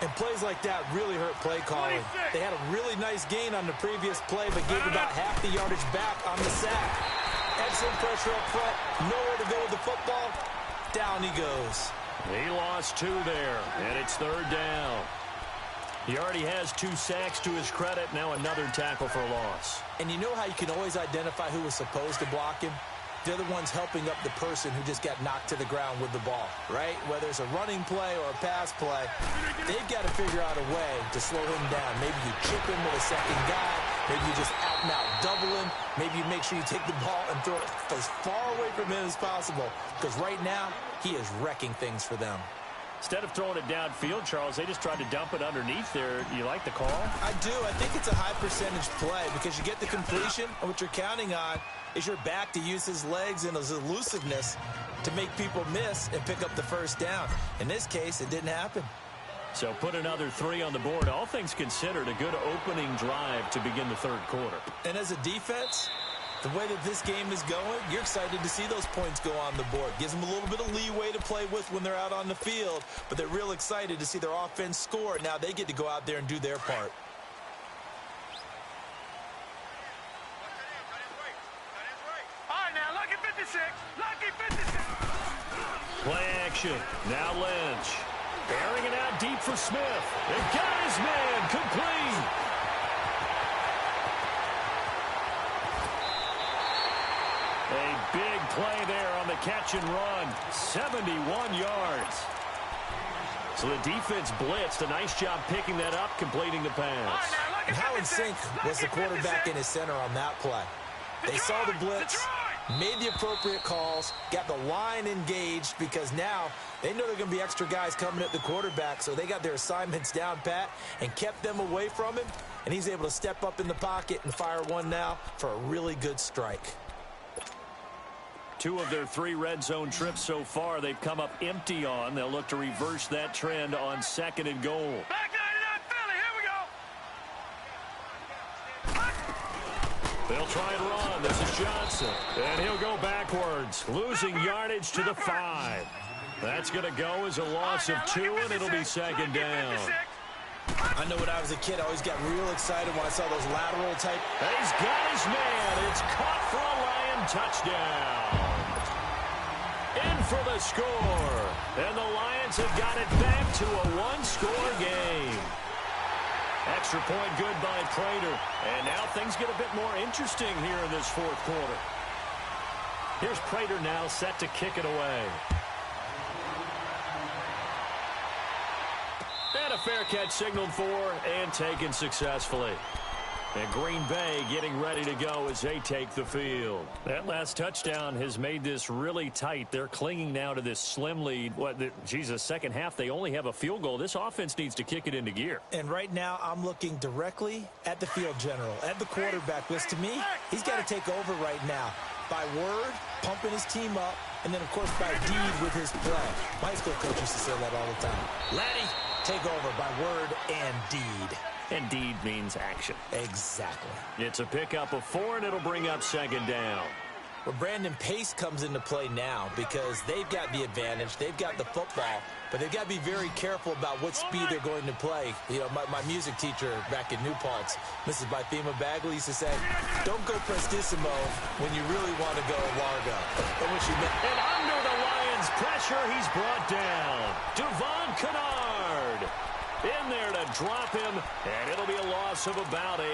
And plays like that really hurt play calling. They had a really nice gain on the previous play, but gave about half the yardage back on the sack. Excellent pressure up front, nowhere to go with the football. Down he goes. He lost 2 there, and it's 3rd down. He already has 2 sacks to his credit. Now another tackle for a loss. And you know how you can always identify who was supposed to block him? They're the ones helping up the person who just got knocked to the ground with the ball, right? Whether it's a running play or a pass play, they've got to figure out a way to slow him down. Maybe you chip him with a second guy. Maybe you just out and out double him. Maybe you make sure you take the ball and throw it as far away from him as possible. Because right now, he is wrecking things for them. Instead of throwing it downfield, Charles, they just tried to dump it underneath there. You like the call? I do. I think it's a high percentage play because you get the completion, and what you're counting on is your back to use his legs and his elusiveness to make people miss and pick up the first down. In this case, it didn't happen. So put another 3 on the board. All things considered, a good opening drive to begin the 3rd quarter. And as a defense, the way that this game is going, you're excited to see those points go on the board. Gives them a little bit of leeway to play with when they're out on the field, but they're real excited to see their offense score. Now they get to go out there and do their part. All right, now, lucky 56. Lucky 56. Play action. Now Lynch. Airing it out deep for Smith. And got his man complete. A big play there on the catch and run. 71 yards. So the defense blitzed. A nice job picking that up, completing the pass. And how in sync was the quarterback in his center on that play? They saw the blitz, made the appropriate calls, got the line engaged because now they know there are going to be extra guys coming at the quarterback, so they got their assignments down pat and kept them away from him, and he's able to step up in the pocket and fire one now for a really good strike. 2 of their 3 red zone trips so far they've come up empty on. They'll look to reverse that trend on 2nd and goal. Back 99 Philly, here we go. They'll try and run. This is Johnson. And he'll go backwards, losing yardage to the 5. That's going to go as a loss of 2, and it'll be 2nd down. I know when I was a kid, I always got real excited when I saw those lateral type. And he's got his man. It's caught for a Lion touchdown. In for the score. And the Lions have got it back to a 1-score game. Extra point good by Prater. And now things get a bit more interesting here in this fourth quarter. Here's Prater now set to kick it away. And a fair catch signaled for and taken successfully. And Green Bay getting ready to go as they take the field. That last touchdown has made this really tight. They're clinging now to this slim lead. Second half, they only have a field goal. This offense needs to kick it into gear. And right now, I'm looking directly at the field general, at the quarterback. Because to me, he's got to take over right now. By word, pumping his team up, and then, of course, by deed with his play. My high school coach used to say that all the time. Laddie, take over by word and deed. And deed means action. Exactly. It's a pickup of 4, and it'll bring up second down. Well, Brandon, pace comes into play now because they've got the advantage. They've got the football, but they've got to be very careful about what speed they're going to play. You know, my music teacher back in New Paltz, Mrs. Bythema Bagley, used to say, don't go prestissimo when you really want to go largo. And when she meant, and under the Lions' pressure, he's brought down. Devon Kennard in there to drop him, and it'll be a loss of about 8.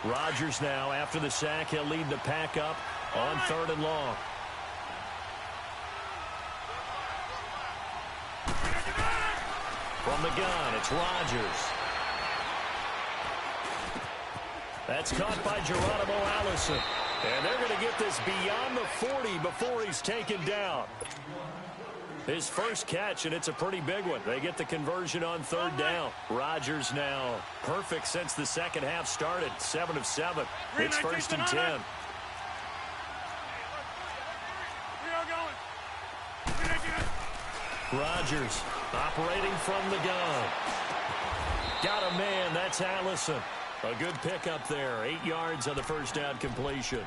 Rodgers now, after the sack, he'll lead the pack up on 3rd and long. From the gun, it's Rodgers. That's caught by Geronimo Allison. And they're going to get this beyond the 40 before he's taken down. His first catch, and it's a pretty big one. They get the conversion on 3rd down. Rodgers now perfect since the second half started. 7 of 7. It's 1st and 10. Rodgers operating from the gun. Got a man. That's Allison. A good pickup there. 8 yards on the first down completion.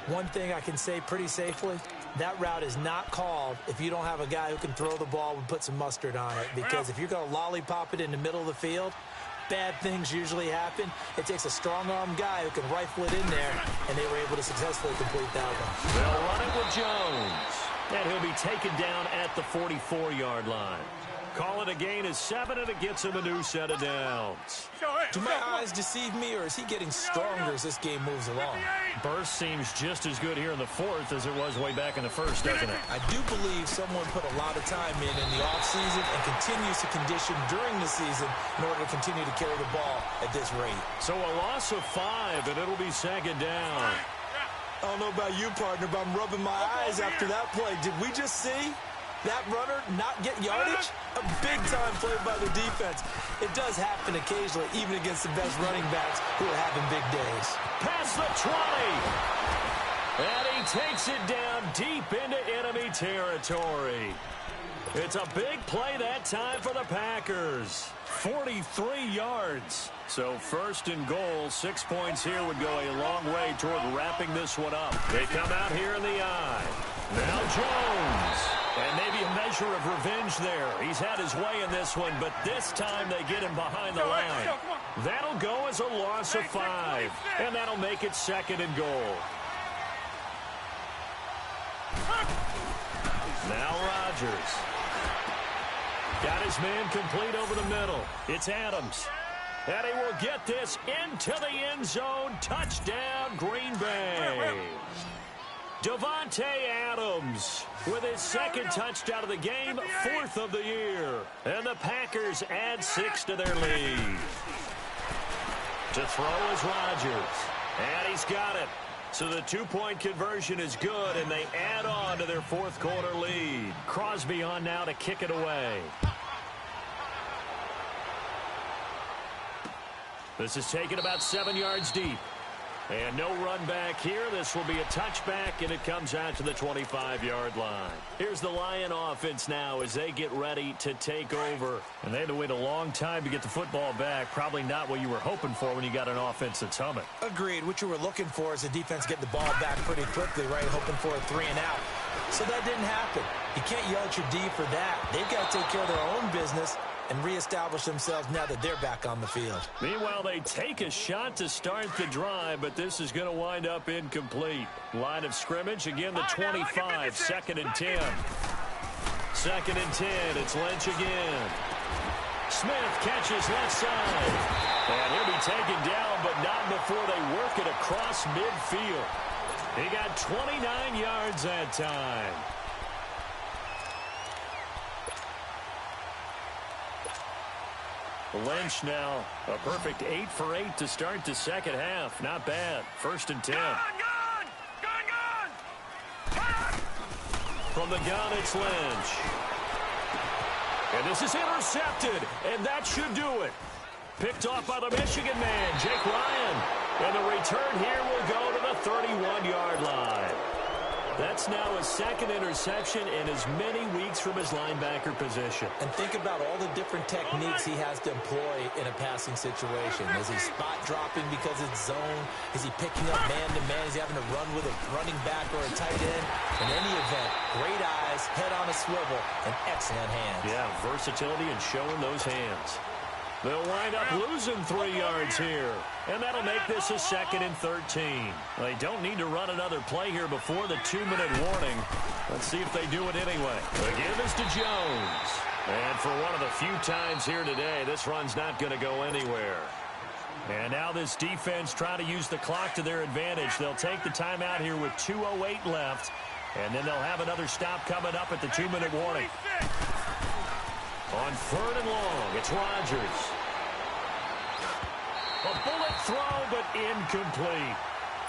one thing I can say pretty safely, that route is not called if you don't have a guy who can throw the ball and put some mustard on it. Because if you're going to lollipop it in the middle of the field, bad things usually happen. It takes a strong-arm guy who can rifle it in there, and they were able to successfully complete that one. They'll run it with Jones, and he'll be taken down at the 44-yard line. Call it a gain of 7, and it gets him a new set of downs. Do my eyes deceive me, or is he getting stronger as this game moves along? Burst seems just as good here in the fourth as it was way back in the first, doesn't it? I do believe someone put a lot of time in the offseason and continues to condition during the season in order to continue to carry the ball at this rate. So a loss of 5, and it'll be second down. I don't know about you, partner, but I'm rubbing my eyes after that play. Did we just see that runner not get yardage? A big-time play by the defense. It does happen occasionally, even against the best running backs who are having big days. Past the 20. And he takes it down deep into enemy territory. It's a big play that time for the Packers. 43 yards. So first and goal, 6 points here would go a long way toward wrapping this one up. They come out here in the eye. Now Jones. And maybe a measure of revenge there. He's had his way in this one, but this time they get him behind the line. That'll go as a loss of 5. And that'll make it second and goal. Now Rodgers. Got his man complete over the middle. It's Adams. And he will get this into the end zone. Touchdown, Green Bay. Davante Adams with his second touchdown of the game, 4th of the year. And the Packers add 6 to their lead. To throw is Rodgers. And he's got it. So the 2-point conversion is good, and they add on to their fourth quarter lead. Crosby on now to kick it away. This is taken about 7 yards deep. And no run back here. This will be a touchback, and it comes out to the 25-yard line. Here's the Lion offense now as they get ready to take over. And they had to wait a long time to get the football back. Probably not what you were hoping for when you got an offense that's humming. Agreed. What you were looking for is the defense get the ball back pretty quickly, right? Hoping for a 3 and out. So that didn't happen. You can't yell at your D for that. They've got to take care of their own business and reestablish themselves now that they're back on the field. Meanwhile, they take a shot to start the drive, but this is going to wind up incomplete. Line of scrimmage, again, the 25, 2nd and 10. 2nd and 10, it's Lynch again. Smith catches left side. And he'll be taken down, but not before they work it across midfield. He got 29 yards that time. Lynch now a perfect 8 for 8 to start the second half. Not bad. 1st and 10. From the gun, it's Lynch. And this is intercepted, and that should do it. Picked off by the Michigan man, Jake Ryan. And the return here will go to the 31-yard line. That's now his 2nd interception in as many weeks from his linebacker position. And think about all the different techniques he has to employ in a passing situation. Is he spot dropping because it's zone? Is he picking up man-to-man? Is he having to run with a running back or a tight end? In any event, great eyes, head on a swivel, and excellent hands. Yeah, versatility and showing those hands. They'll wind up losing 3 yards here. And that'll make this a 2nd and 13. They don't need to run another play here before the 2-minute warning. Let's see if they do it anyway. The give is to Jones. And for one of the few times here today, this run's not going to go anywhere. And now this defense trying to use the clock to their advantage. They'll take the timeout here with 2:08 left. And then they'll have another stop coming up at the 2-minute warning. On 3rd and long, it's Rodgers. A bullet throw, but incomplete.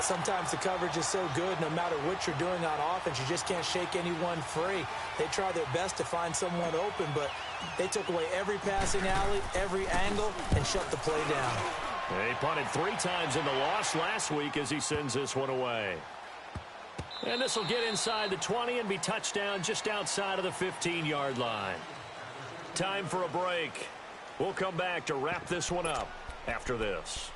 Sometimes the coverage is so good, no matter what you're doing on offense, you just can't shake anyone free. They try their best to find someone open, but they took away every passing alley, every angle, and shut the play down. He punted 3 times in the loss last week as he sends this one away. And this will get inside the 20 and be touchdown just outside of the 15-yard line. Time for a break. We'll come back to wrap this one up after this.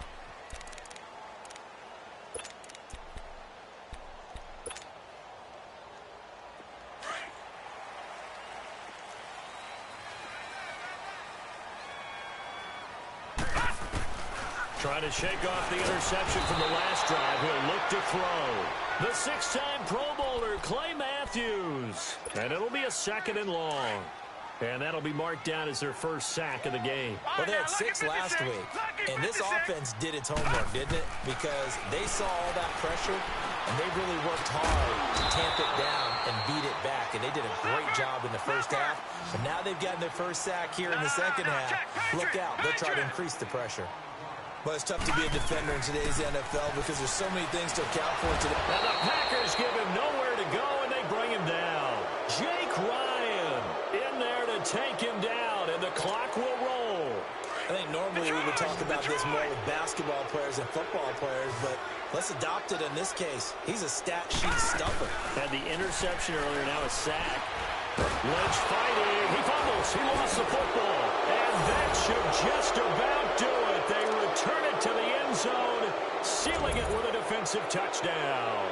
Trying to shake off the interception from the last drive. He'll look to throw. The 6-time Pro Bowler, Clay Matthews. And it'll be a 2nd and long. And that'll be marked down as their first sack of the game. Well, they had 6 last week. And this offense did its homework, didn't it? Because they saw all that pressure, and they really worked hard to tamp it down and beat it back. And they did a great job in the first half. But now they've gotten their first sack here in the second half. Look out. They'll try to increase the pressure. But it's tough to be a defender in today's NFL because there's so many things to account for today. And the Packers give him nowhere to go, and they bring him down. Jake Ryan in there to take him down, and the clock will roll. I think normally we would talk about this more with basketball players and football players, but let's adopt it in this case. He's a stat sheet stuffer. Had the interception earlier, now a sack. Lynch fighting. He fumbles. He lost the football. And that should just about do it. They return it to the end zone, sealing it with a defensive touchdown.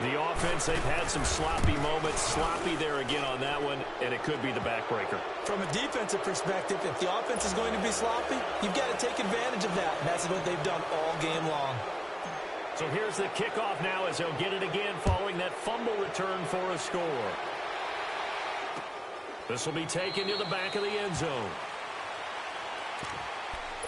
The offense, they've had some sloppy moments. Sloppy there again on that one, and it could be the backbreaker. From a defensive perspective, if the offense is going to be sloppy, you've got to take advantage of that. And that's what they've done all game long. So here's the kickoff now as they'll get it again following that fumble return for a score. This will be taken to the back of the end zone.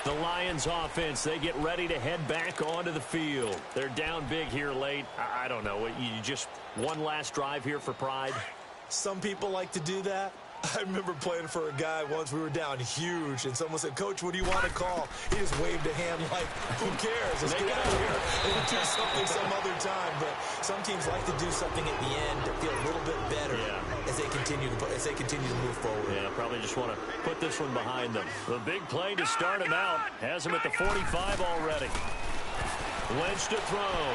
The Lions offense, they get ready to head back onto the field. They're down big here late. I don't know. You just one last drive here for pride? Some people like to do that. I remember playing for a guy once. We were down huge, and someone said, "Coach, what do you want to call?" He just waved a hand like, "Who cares? Let's get out of here. We'll do something some other time." But some teams like to do something at the end to feel a little bit better as they continue to move forward. Yeah, probably just want to put this one behind them. The big play to start him out has him at the 45 already. Lynch to throw.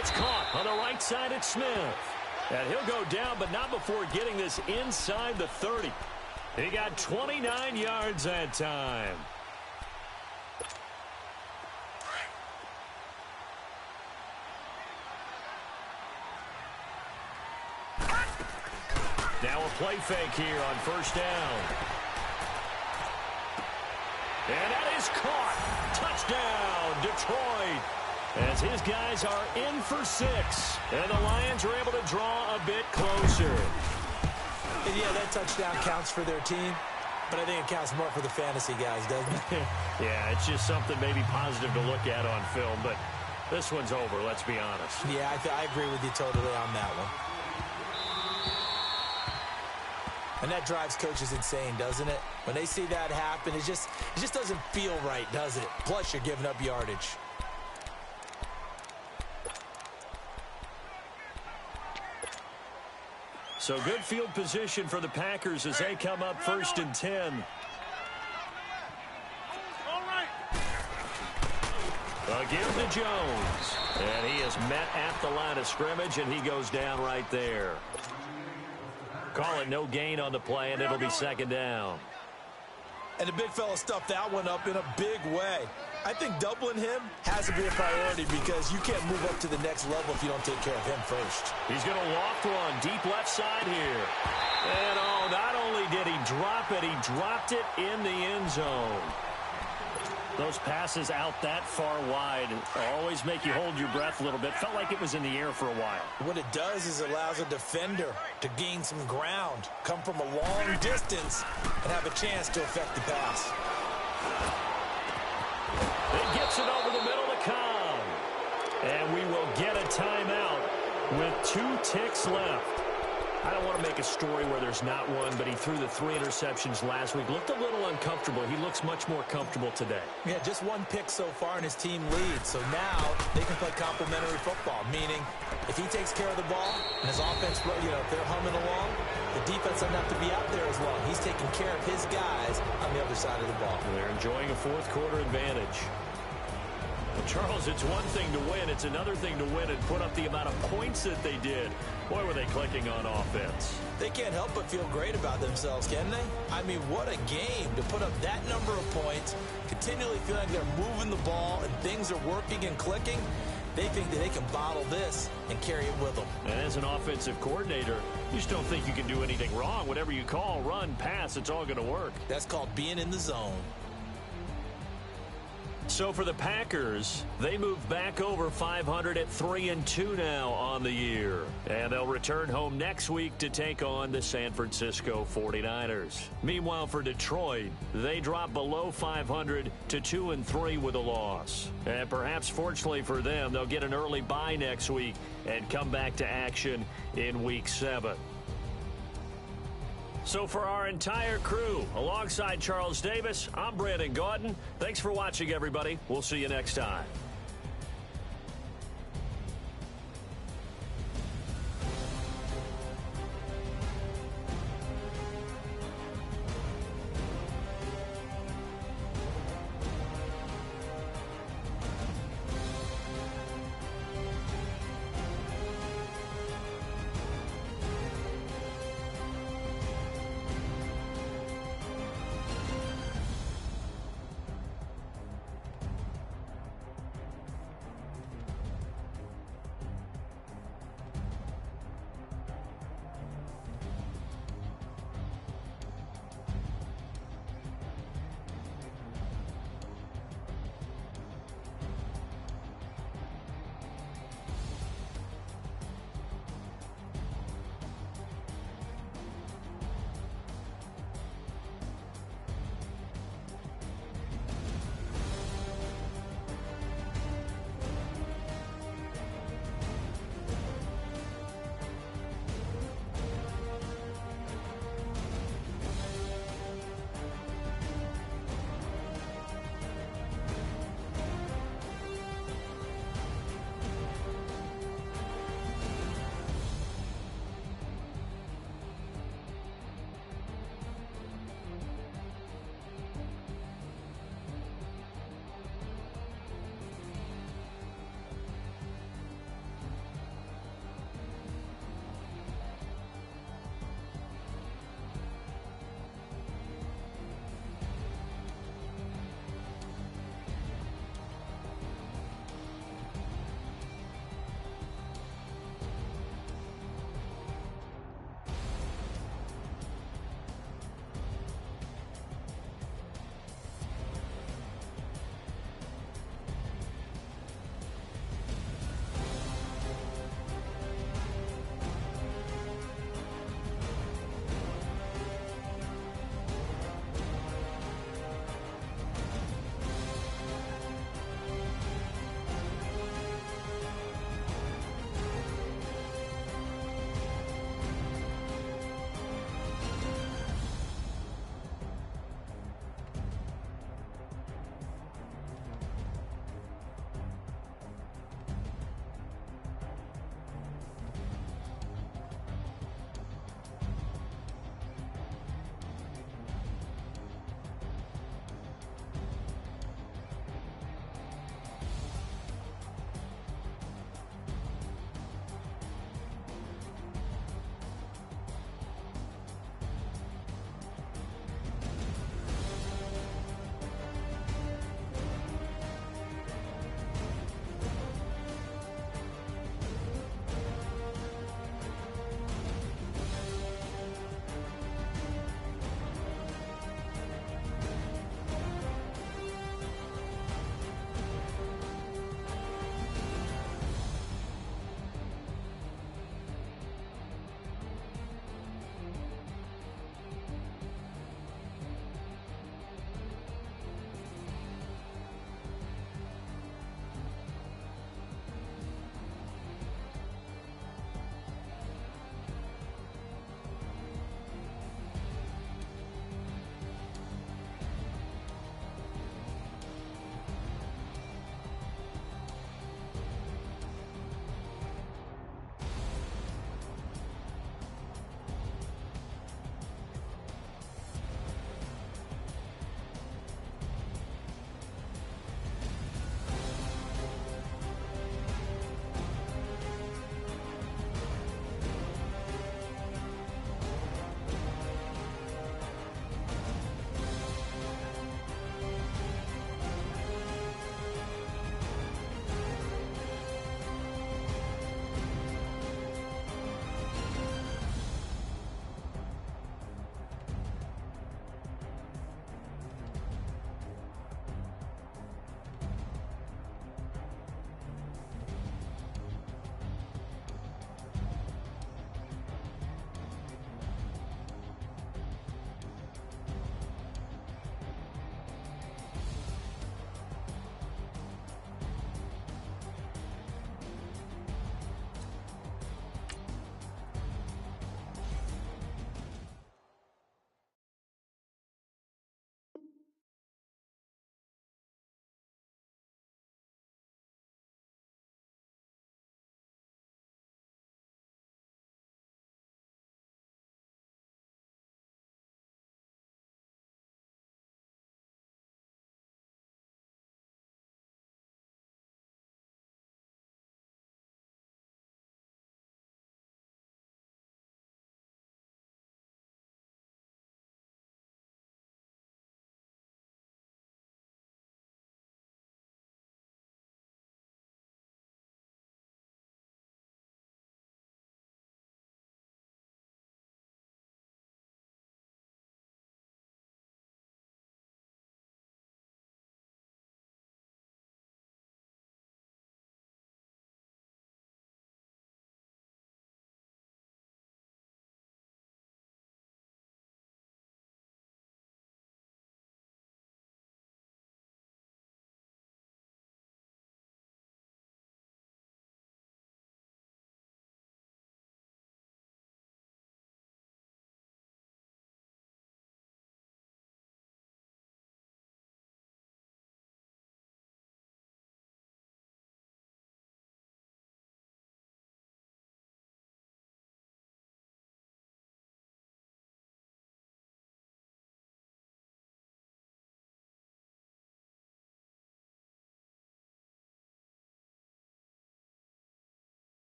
It's caught on the right side at Smith. And he'll go down, but not before getting this inside the 30. He got 29 yards that time. Now a play fake here on first down. And that is caught. Touchdown, Detroit. as his guys are in for 6. And the Lions are able to draw a bit closer. And yeah, that touchdown counts for their team, but I think it counts more for the fantasy guys, doesn't it? Yeah, it's just something maybe positive to look at on film, but this one's over, let's be honest. Yeah, I agree with you totally on that one. And that drives coaches insane, doesn't it? When they see that happen, it just doesn't feel right, does it? Plus, you're giving up yardage. So good field position for the Packers as they come up 1st and 10. Again to Jones. And he is met at the line of scrimmage, and he goes down right there. Call it no gain on the play, and it'll be 2nd down. And the big fella stuffed that one up in a big way. I think doubling him has to be a priority because you can't move up to the next level if you don't take care of him first. He's going to loft one deep left side here. And oh, not only did he drop it, he dropped it in the end zone. Those passes out that far wide always make you hold your breath a little bit. Felt like it was in the air for a while. What it does is it allows a defender to gain some ground, come from a long distance, and have a chance to affect the pass. It gets it over the middle to Cobb. And we will get a timeout with 2 ticks left. I don't want to make a story where there's not one, but he threw the 3 interceptions last week. Looked a little uncomfortable. He looks much more comfortable today. Yeah, just 1 pick so far and his team leads. So now they can play complementary football, meaning if he takes care of the ball and his offense, if they're humming along, the defense doesn't have to be out there as well. He's taking care of his guys on the other side of the ball. They're enjoying a 4th quarter advantage. Well, Charles, it's one thing to win. It's another thing to win and put up the amount of points that they did. Boy, were they clicking on offense. They can't help but feel great about themselves, can they? I mean, what a game to put up that number of points, continually feel like they're moving the ball and things are working and clicking. They think that they can bottle this and carry it with them. And as an offensive coordinator, you just don't think you can do anything wrong. Whatever you call, run, pass, it's all going to work. That's called being in the zone. So for the Packers, they move back over 500 at 3-2 now on the year. And they'll return home next week to take on the San Francisco 49ers. Meanwhile, for Detroit, they drop below 500 to 2-3 with a loss. And perhaps fortunately for them, they'll get an early bye next week and come back to action in Week 7. So for our entire crew, alongside Charles Davis, I'm Brandon Gaudin. Thanks for watching, everybody. We'll see you next time.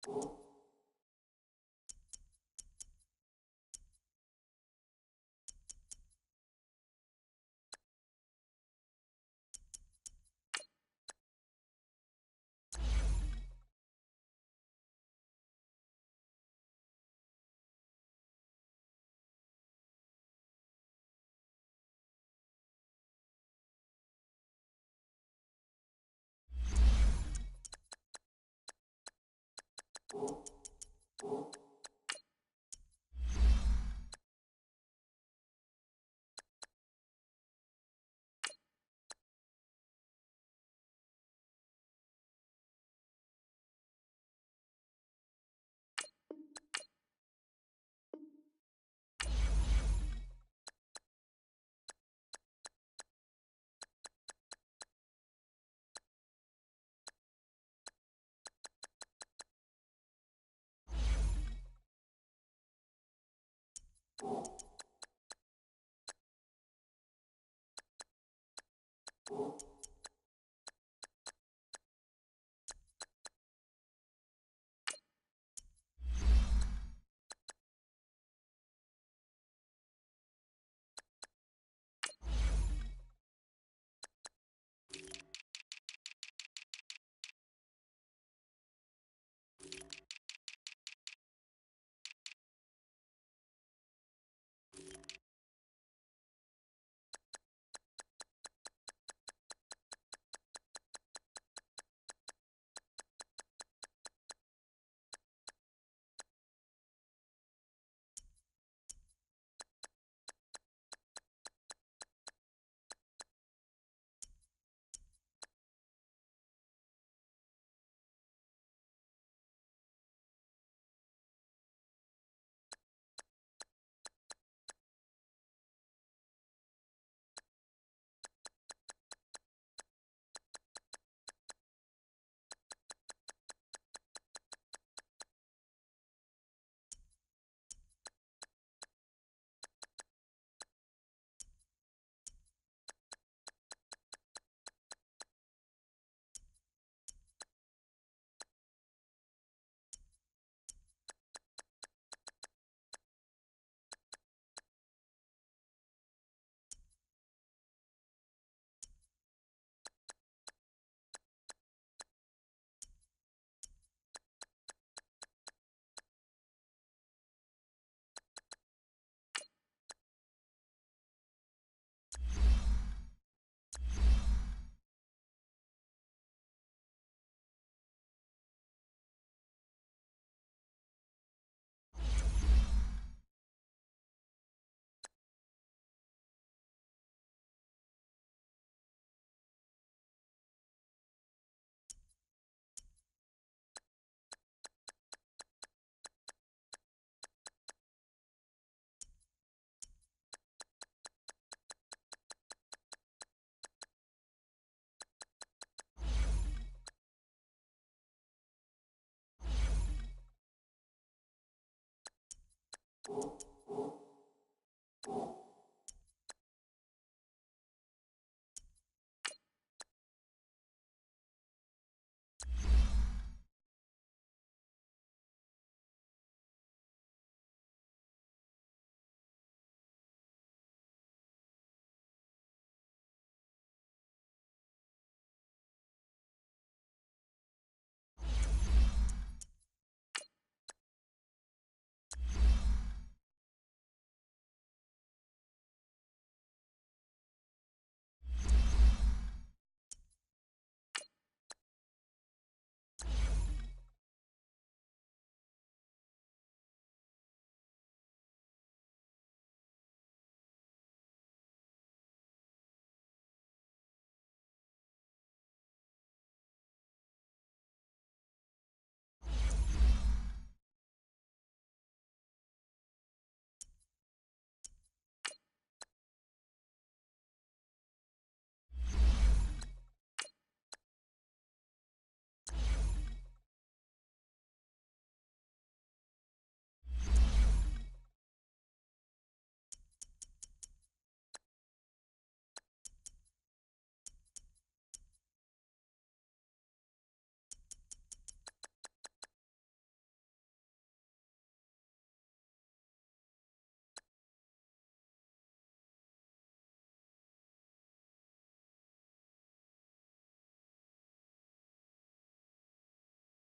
you